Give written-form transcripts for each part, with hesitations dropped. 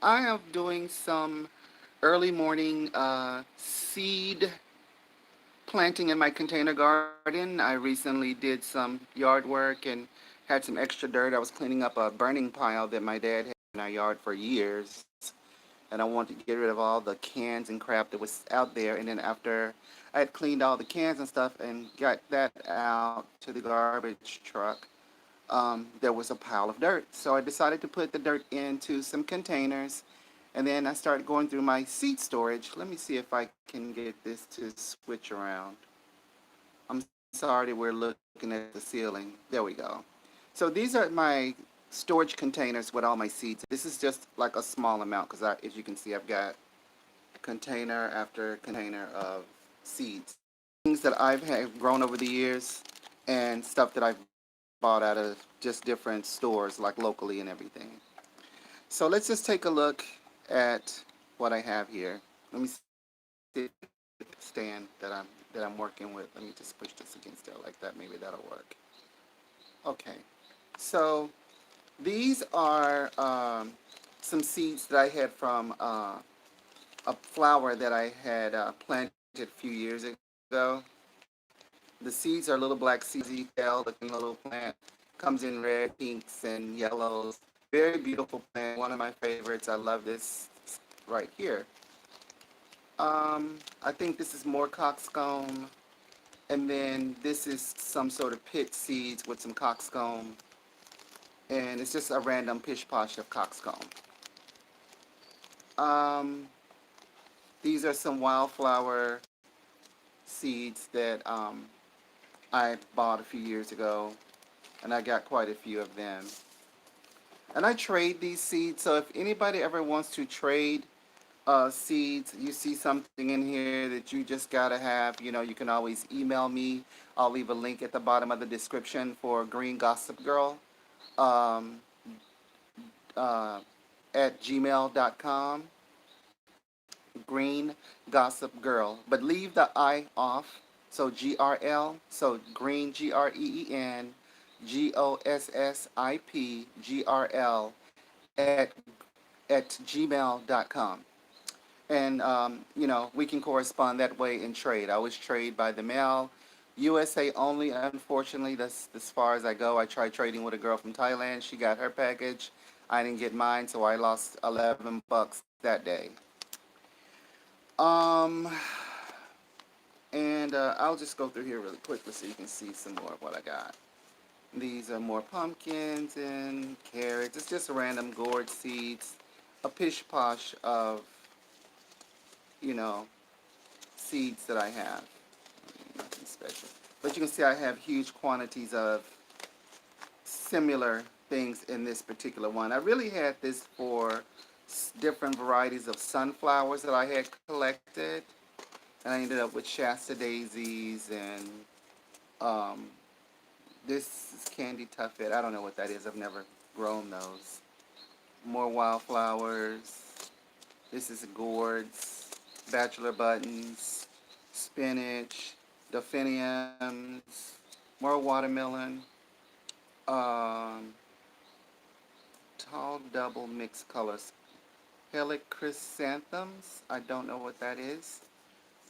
I am doing some early morning seed planting in my container garden. I recently did some yard work and had some extra dirt. I was cleaning up a burning pile that my dad had in our yard for years. And I wanted to get rid of all the cans and crap that was out there. And then after I had cleaned all the cans and stuff and got that out to the garbage truck, there was a pile of dirt. So I decided to put the dirt into some containers. And then I started going through my seed storage. Let me see if I can get this to switch around. I'm sorry that we're looking at the ceiling. There we go. So these are my storage containers with all my seeds. This is just like a small amount because as you can see, I've got container after container of seeds. Things that I've had grown over the years and stuff that I've bought out of just different stores like locally and everything. So let's just take a look at what I have here. Let me see if the stand that I'm working with. Let me just push this against there like that. Maybe that'll work. Okay. So these are some seeds that I had from a flower that I had planted a few years ago. The seeds are little black seeds, tail looking little plant. Comes in red, pinks, and yellows. Very beautiful plant. One of my favorites. I love this right here. I think this is more coxcomb. And then this is some sort of pit seeds with some coxcomb. And it's just a random pish posh of coxcomb. Um, these are some wildflower seeds that I bought a few years ago, and I got quite a few of them. And I trade these seeds, so if anybody ever wants to trade seeds, you see something in here that you just gotta have, you can always email me. I'll leave a link at the bottom of the description for Green Gossip Girl um, uh, at gmail.com. Green Gossip Girl, but leave the I off. So GRL, so Green GREEN GOSSIP at gmail.com. And we can correspond that way and trade. I always trade by the mail. USA only, unfortunately. That's as far as I go. I tried trading with a girl from Thailand. She got her package. I didn't get mine, so I lost $11 that day. Um, and I'll just go through here really quickly so you can see some more of what I got. These are more pumpkins and carrots. It's just random gourd seeds, a pish posh of, you know, seeds that I have. Nothing special. But you can see I have huge quantities of similar things in this particular one. I really had this for different varieties of sunflowers that I had collected. And I ended up with Shasta daisies and um, this is candy tuffet. I don't know what that is. I've never grown those. More wildflowers. This is gourds, bachelor buttons, spinach, delphiniums, more watermelon, um, tall double mixed colors, helichrysanthiums. I don't know what that is.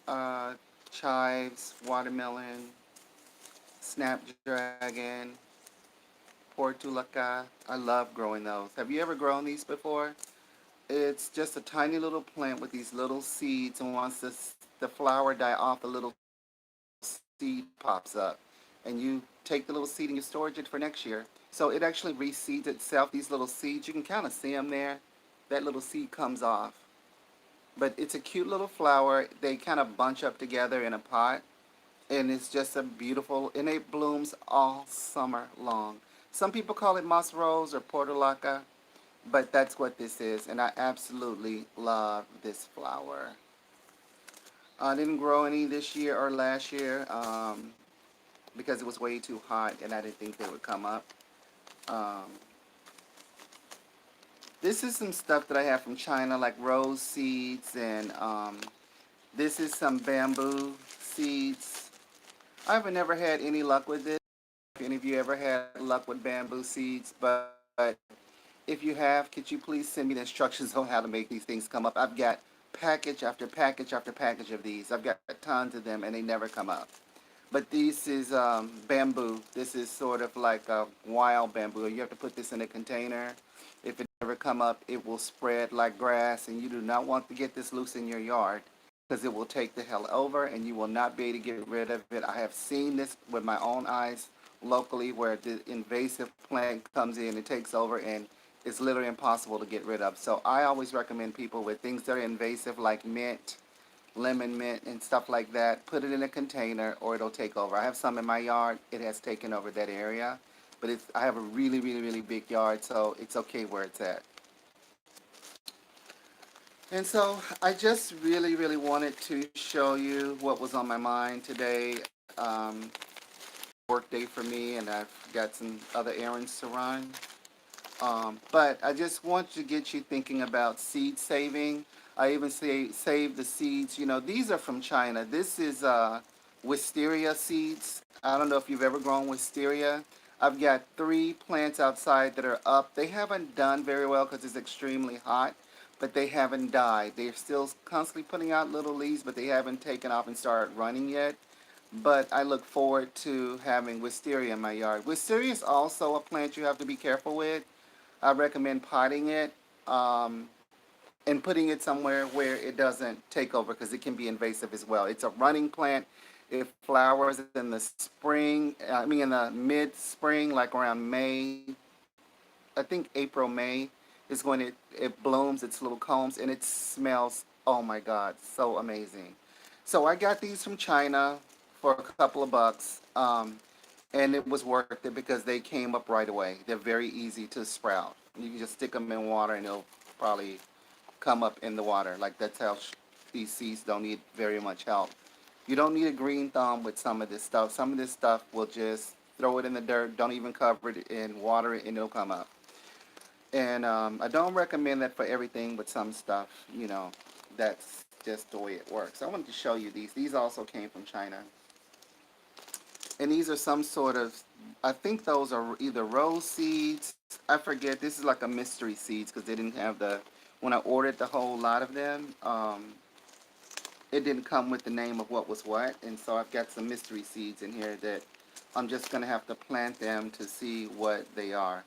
Uh, chives, watermelon, snapdragon, portulaca. I love growing those. Have you ever grown these before? It's just a tiny little plant with these little seeds, and once the flower die off, a little seed pops up. And you take the little seed and you storage it for next year. So it actually reseeds itself. These little seeds, you can kind of see them there. That little seed comes off. But it's a cute little flower. They kind of bunch up together in a pot. And it's just a beautiful, and it blooms all summer long. Some people call it moss rose or portulaca, but that's what this is, and I absolutely love this flower. I didn't grow any this year or last year because it was way too hot, and I didn't think they would come up. Um, this is some stuff that I have from China, like rose seeds, and this is some bamboo seeds. I've never had any luck with this. If any of you ever had luck with bamboo seeds, but If you have, could you please send me the instructions on how to make these things come up? I've got package after package after package of these. I've got tons of them and they never come up. But this is bamboo. This is sort of like a wild bamboo. You have to put this in a container. If it never come up, it will spread like grass, and you do not want to get this loose in your yard because it will take the hell over, and you will not be able to get rid of it. I have seen this with my own eyes locally, where the invasive plant comes in and takes over, and it's literally impossible to get rid of. So I always recommend people with things that are invasive, like mint, lemon mint and stuff like that, put it in a container or it'll take over. I have some in my yard. It has taken over that area, but I have a really, really, really big yard, so it's okay where it's at. And so I just really, really wanted to show you what was on my mind today. Work day for me, and I've got some other errands to run. But I just want to get you thinking about seed saving. I even save the seeds. You know, these are from China. This is wisteria seeds. I don't know if you've ever grown wisteria. I've got 3 plants outside that are up. They haven't done very well because it's extremely hot, but they haven't died. They're still constantly putting out little leaves, but they haven't taken off and started running yet. But I look forward to having wisteria in my yard. Wisteria is also a plant you have to be careful with. I recommend potting it um, and putting it somewhere where it doesn't take over because it can be invasive as well. It's a running plant. It flowers in the spring, in the mid spring, like around May, I think April, May is when it blooms its little combs and it smells, oh my God, so amazing. So I got these from China for a couple of bucks. And it was worth it because they came up right away. They're very easy to sprout. You can just stick them in water and they'll probably come up in the water. Like that's how these seeds don't need very much help. You don't need a green thumb with some of this stuff. Some of this stuff will just throw it in the dirt, don't even cover it and water it and it'll come up. And I don't recommend that for everything, but some stuff, that's just the way it works. I wanted to show you these. These also came from China. And these are some sort of, I think those are either rose seeds. I forget. This is like a mystery seeds because they didn't have when I ordered the whole lot of them, it didn't come with the name of what was what. And so I've got some mystery seeds in here that I'm just going to have to plant them to see what they are.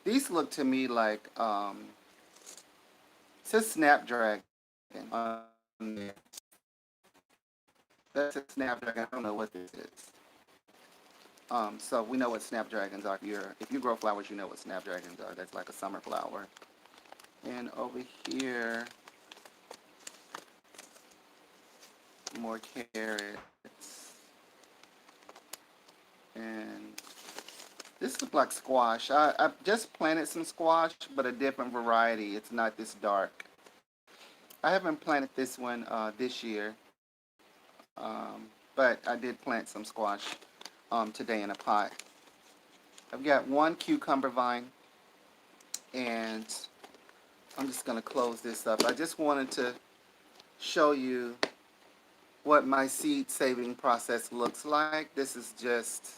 These look to me like, it says Snapdragon on there. That's a Snapdragon. I don't know what this is. So we know what snapdragons are. If you grow flowers, you know what snapdragons are. That's like a summer flower. And over here, more carrots. And this looks like squash. I just planted some squash, but a different variety. It's not this dark. I haven't planted this one this year, but I did plant some squash today in a pot. I've got one cucumber vine, and I'm just going to close this up. I just wanted to show you what my seed saving process looks like. This is just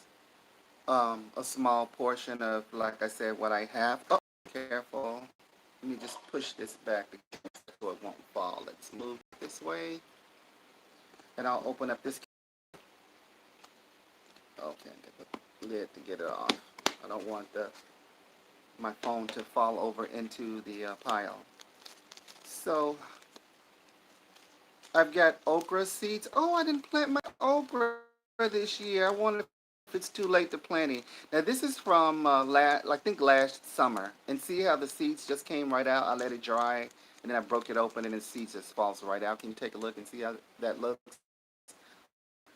a small portion of, like I said, what I have. Oh, careful. Let me just push this back so it won't fall. Let's move this way. And I'll open up this. Okay, get the lid to get it off. I don't want my phone to fall over into the pile. So I've got okra seeds. Oh, I didn't plant my okra this year. I wonder if it's too late to plant it. Now this is from I think last summer. And see how the seeds just came right out? I let it dry and then I broke it open and the seeds just falls right out. Can you take a look and see how that looks?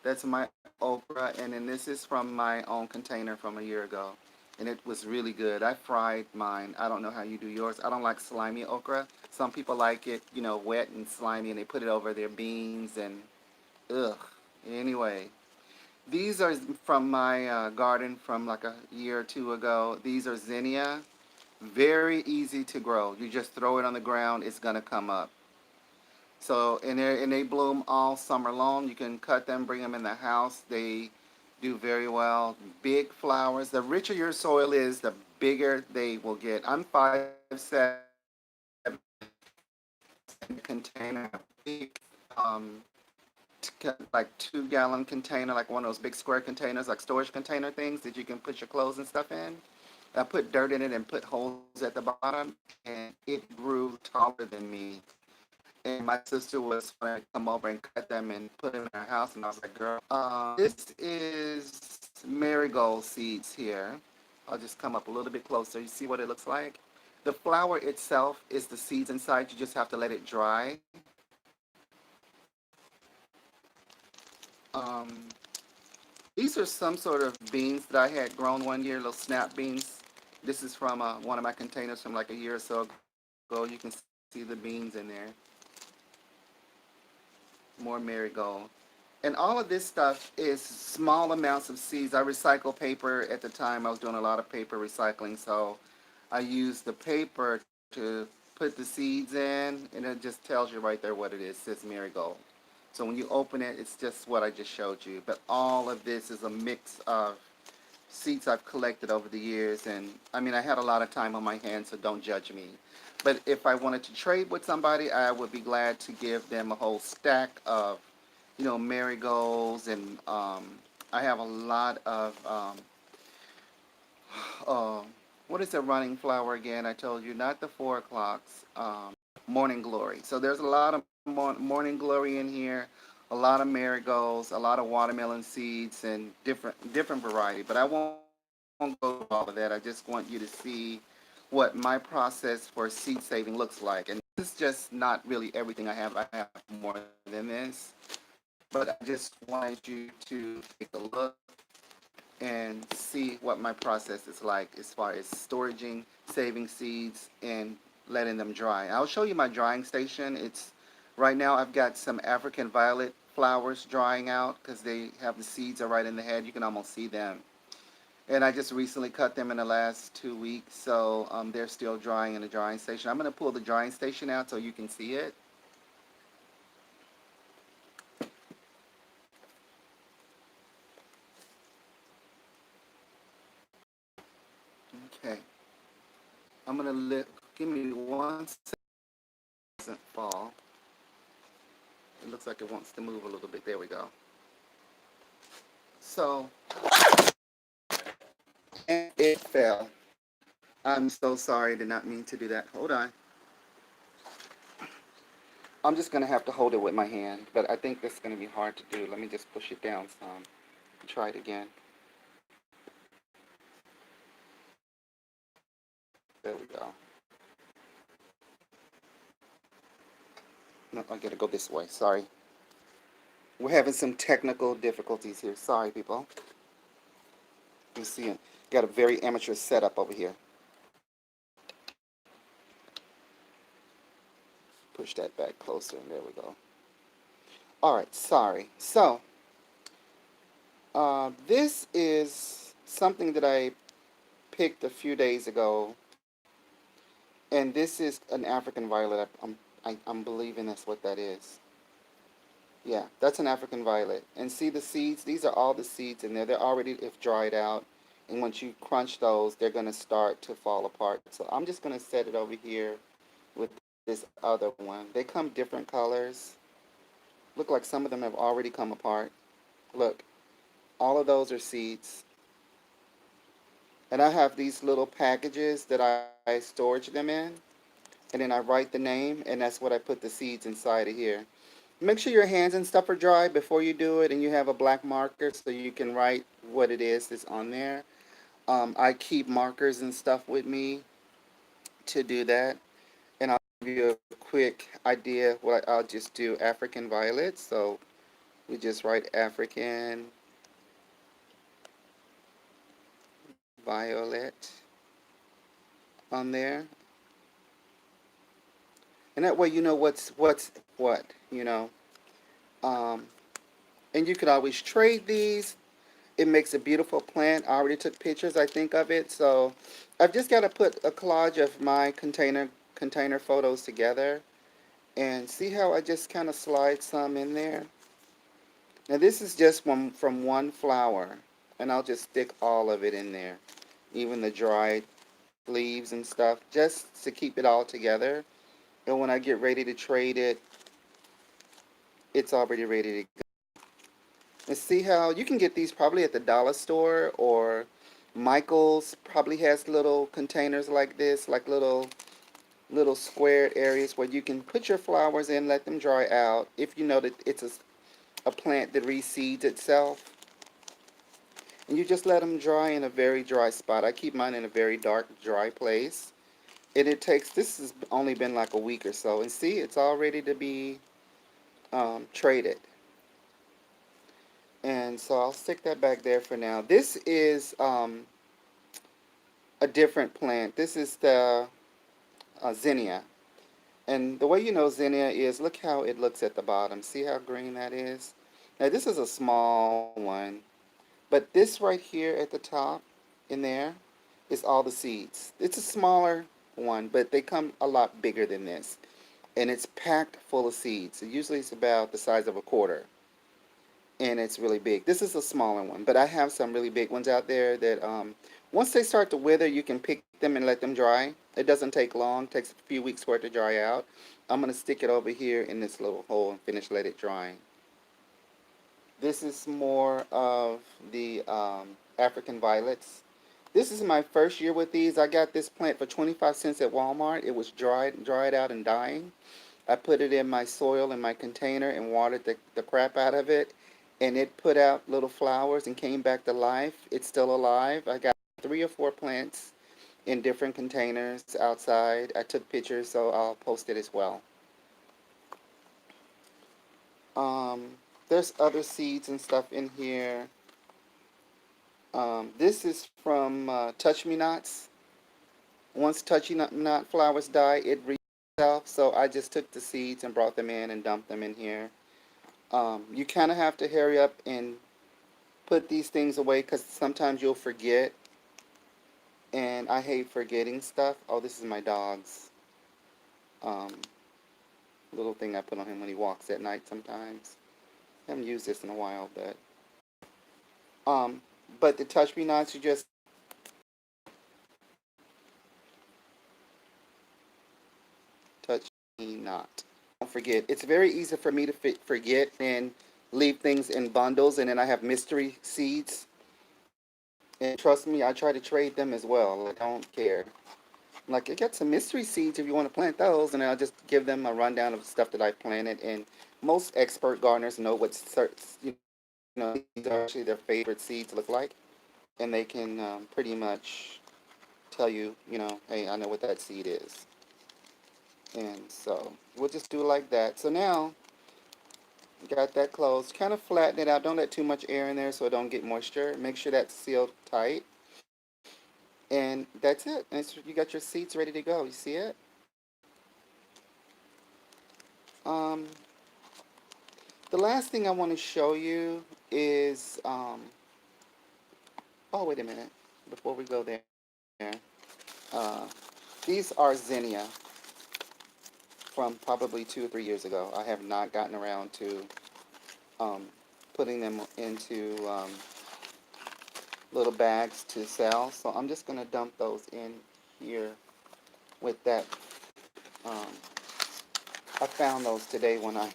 That's my okra, and then this is from my own container from a year ago. And it was really good. I fried mine. I don't know how you do yours. I don't like slimy okra. Some people like it, wet and slimy, and they put it over their beans, and ugh. Anyway, these are from my garden from like a year or two ago. These are zinnia. Very easy to grow. You just throw it on the ground, it's going to come up. So, and they bloom all summer long. You can cut them, bring them in the house. They do very well. Big flowers. The richer your soil is, the bigger they will get. I'm 5'7", container, big, um, like 2-gallon container, like one of those big square containers, like storage container things that you can put your clothes and stuff in. I put dirt in it and put holes at the bottom, and it grew taller than me. And my sister was trying to come over and cut them and put them in her house, and I was like, "Girl, this is marigold seeds here." I'll just come up a little bit closer. You see what it looks like? The flower itself is the seeds inside. You just have to let it dry. Um, these are some sort of beans that I had grown one year, little snap beans. This is from one of my containers from like a year or so ago. You can see the beans in there. More marigold. And all of this stuff is small amounts of seeds. I recycle paper at the time. I was doing a lot of paper recycling, so I used the paper to put the seeds in, and it just tells you right there what it is. It says marigold. So when you open it, it's just what I just showed you. But all of this is a mix of seeds I've collected over the years, and I mean, I had a lot of time on my hands, so don't judge me. But if I wanted to trade with somebody, I would be glad to give them a whole stack of, marigolds, and I have a lot of, uh, what is the running flower again? I told you, not the 4 o'clocks, morning glory. So there's a lot of morning glory in here, a lot of marigolds, a lot of watermelon seeds, and different variety. But I won't go through all of that. I just want you to see what my process for seed saving looks like. And this is just not really everything I have. I have more than this. But I just wanted you to take a look and see what my process is like as far as storaging, saving seeds, and letting them dry. I'll show you my drying station. It's right now I've got some African violet flowers drying out because they have the seeds are right in the head. You can almost see them. And I just recently cut them in the last 2 weeks, so they're still drying in the drying station. I'm going to pull the drying station out so you can see it. Okay. I'm going to give me 1 second. Doesn't fall. It looks like it wants to move a little bit. There we go. So, and it fell. I'm so sorry. Did not mean to do that. Hold on. I'm just going to have to hold it with my hand, but I think this is going to be hard to do. Let me just push it down some. Try it again. There we go. No, I got to go this way. Sorry. We're having some technical difficulties here. Sorry, people. You see it. Got a very amateur setup over here. Push that back closer, and there we go. All right, sorry. So, this is something that I picked a few days ago, and this is an African violet. I'm believing that's what that is. Yeah, that's an African violet. And see the seeds? These are all the seeds in there. They're already if dried out. And once you crunch those, they're going to start to fall apart. So I'm just going to set it over here with this other one. They come different colors. Look like some of them have already come apart. Look, all of those are seeds. And I have these little packages that I storage them in. And then I write the name, and that's what I put the seeds inside of here. Make sure your hands and stuff are dry before you do it, and you have a black marker so you can write what it is that's on there. I keep markers and stuff with me to do that. And I'll give you a quick idea. What I'll just do African violet. So we just write African violet on there. And that way you know what's what, you know. Um, and you could always trade these. It makes a beautiful plant. I already took pictures, I think, of it. So I've just got to put a collage of my container photos together. And see how I just kind of slide some in there? Now this is just from one flower. and I'll just stick all of it in there, even the dried leaves and stuff, just to keep it all together. And when I get ready to trade it, it's already ready to go. And see how you can get these probably at the dollar store, or Michael's probably has little containers like this, like little square areas where you can put your flowers in, let them dry out. If you know that it's a plant that reseeds itself, and you just let them dry in a very dry spot. I keep mine in a very dark, dry place. And it takes, this has only been like a week or so. And see, it's all ready to be traded. And so I'll stick that back there for now. This is a different plant. This is the zinnia. And the way you know zinnia is, look how it looks at the bottom. See how green that is? Now this is a small one, but this right here at the top in there is all the seeds. It's a smaller one, but they come a lot bigger than this. And it's packed full of seeds. Usually it's about the size of a quarter, and it's really big. This is a smaller one, but I have some really big ones out there that once they start to wither, you can pick them and let them dry. It doesn't take long. It takes a few weeks for it to dry out. I'm going to stick it over here in this little hole and finish let it dry. This is more of the African violets. This is my first year with these. I got this plant for 25 cents at Walmart. It was dried out and dying. I put it in my soil in my container and watered the crap out of it, and it put out little flowers and came back to life. It's still alive. I got 3 or 4 plants in different containers outside. I took pictures, so I'll post it as well. Um, there's other seeds and stuff in here. This is from Touch Me Nots. Once Touchy Not flowers die, it itself. So I just took the seeds and brought them in and dumped them in here. You kind of have to hurry up and put these things away because sometimes you'll forget. And I hate forgetting stuff. Oh, this is my dog's um, little thing I put on him when he walks at night sometimes. I haven't used this in a while, um, but the touch me nots, you just touch me not. Don't forget. It's very easy for me to forget and leave things in bundles, and then I have mystery seeds. And trust me, I try to trade them as well. I don't care. Like, I got some mystery seeds if you want to plant those, and I'll just give them a rundown of stuff that I planted. And most expert gardeners know what these are actually their favorite seeds look like, and they can pretty much tell you, hey, I know what that seed is. And so we'll just do it like that. So now, got that closed. Kind of flatten it out. Don't let too much air in there so it don't get moisture. Make sure that's sealed tight. And that's it. And you got your seeds ready to go. You see it? Um, the last thing I want to show you is, oh, wait a minute. Before we go there, uh, these are zinnia from probably 2 or 3 years ago. I have not gotten around to um, putting them into little bags to sell. So I'm just going to dump those in here with that. Um, I found those today when I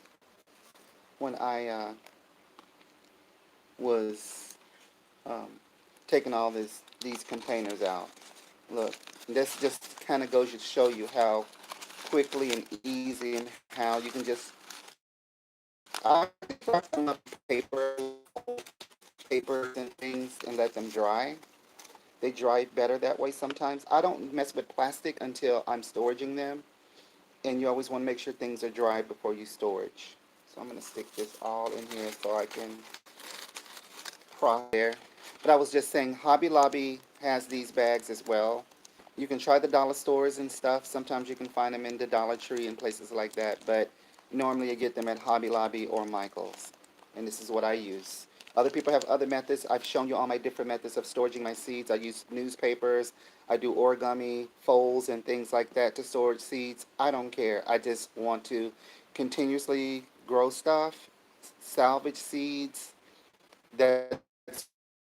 was um, taking all these containers out. Look, this just kind of goes to show you how quickly and easy and how you can just. I try some up papers and things and let them dry. They dry better that way sometimes. I don't mess with plastic until I'm storing them, and you always want to make sure things are dry before you storage. So I'm going to stick this all in here so I can there. But I was just saying, Hobby Lobby has these bags as well. You can try the dollar stores and stuff. Sometimes you can find them in the Dollar Tree and places like that. But normally you get them at Hobby Lobby or Michael's. And this is what I use. Other people have other methods. I've shown you all my different methods of storing my seeds. I use newspapers. I do origami folds and things like that to store seeds. I don't care. I just want to continuously grow stuff, salvage seeds. That's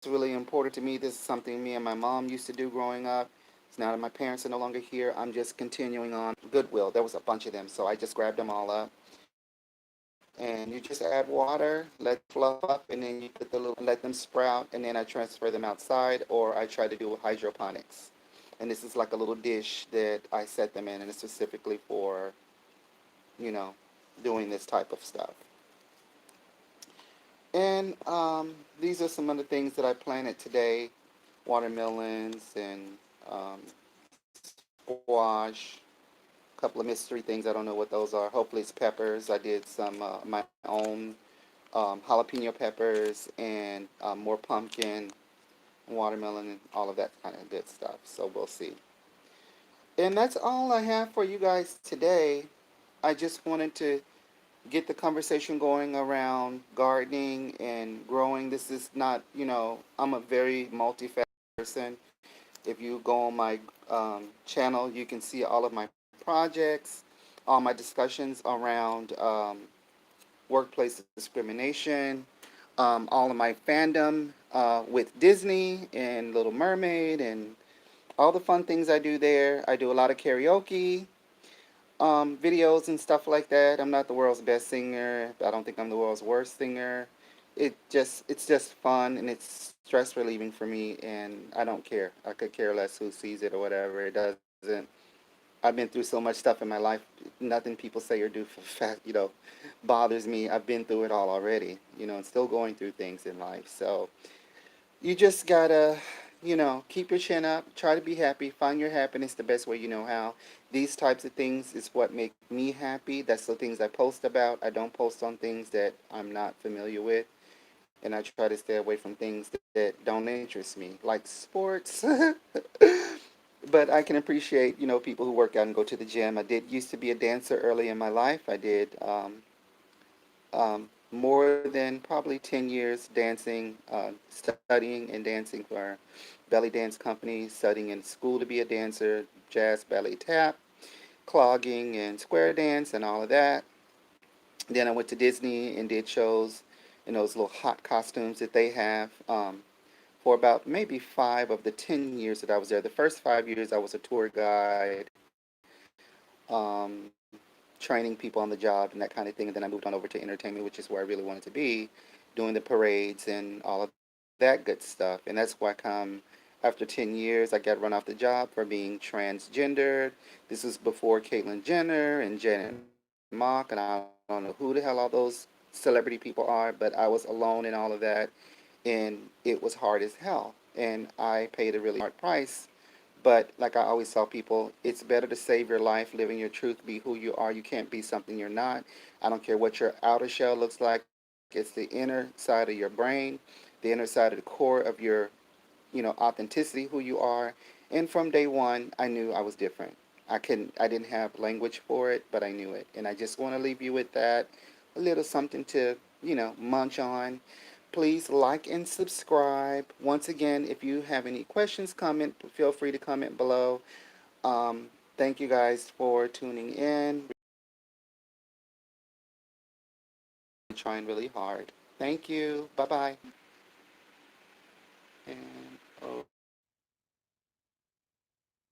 really important to me. This is something me and my mom used to do growing up. So now that my parents are no longer here, I'm just continuing on. Goodwill, there was a bunch of them, so I just grabbed them all up. And you just add water, let them fluff up, and then you put the little, let them sprout, and then I transfer them outside, or I try to do hydroponics. And this is like a little dish that I set them in, and it's specifically for, you know, doing this type of stuff. And these are some of the things that I planted today: watermelons and squash, a couple of mystery things. I don't know what those are. Hopefully, it's peppers. I did some my own jalapeno peppers and more pumpkin, watermelon, and all of that kind of good stuff. So we'll see. And that's all I have for you guys today. I just wanted to get the conversation going around gardening and growing. This is not, I'm a very multifaceted person. If you go on my channel, you can see all of my projects, all my discussions around workplace discrimination, all of my fandom with Disney and Little Mermaid, and all the fun things I do there. I do a lot of karaoke videos and stuff like that. I'm not the world's best singer. I don't think I'm the world's worst singer. It's just fun and it's stress relieving for me, and I don't care. I could care less who sees it or whatever. It doesn't. I've been through so much stuff in my life. Nothing people say or do for fact, bothers me. I've been through it all already, and still going through things in life. So you just gotta, keep your chin up, try to be happy, find your happiness the best way you know how. These types of things is what make me happy. That's the things I post about. I don't post on things that I'm not familiar with, and I try to stay away from things that don't interest me, like sports. But I can appreciate, people who work out and go to the gym. I did used to be a dancer early in my life. I did more than probably 10 years dancing, studying and dancing for belly dance companies, studying in school to be a dancer, jazz, ballet, tap, clogging, and square dance, and all of that. Then I went to Disney and did shows in those little hot costumes that they have for about maybe 5 of the 10 years that I was there. The first 5 years I was a tour guide, um, training people on the job and that kind of thing. And then I moved on over to entertainment, which is where I really wanted to be, doing the parades and all of that good stuff. And that's why come after 10 years, I got run off the job for being transgendered. This was before Caitlyn Jenner and Janet Mock, and I don't know who the hell all those celebrity people are, but I was alone in all of that, and it was hard as hell. And I paid a really hard price. But like I always tell people, it's better to save your life living your truth, be who you are. You can't be something you're not. I don't care what your outer shell looks like. It's the inner side of your brain, the inner side of the core of your, authenticity, who you are. And from day one, I knew I was different. I didn't have language for it, but I knew it. And I just want to leave you with that, a little something to, munch on. Please like and subscribe. Once again, if you have any questions, comment, feel free to comment below. Um, Thank you guys for tuning in. Really trying really hard. Thank you. Bye bye. And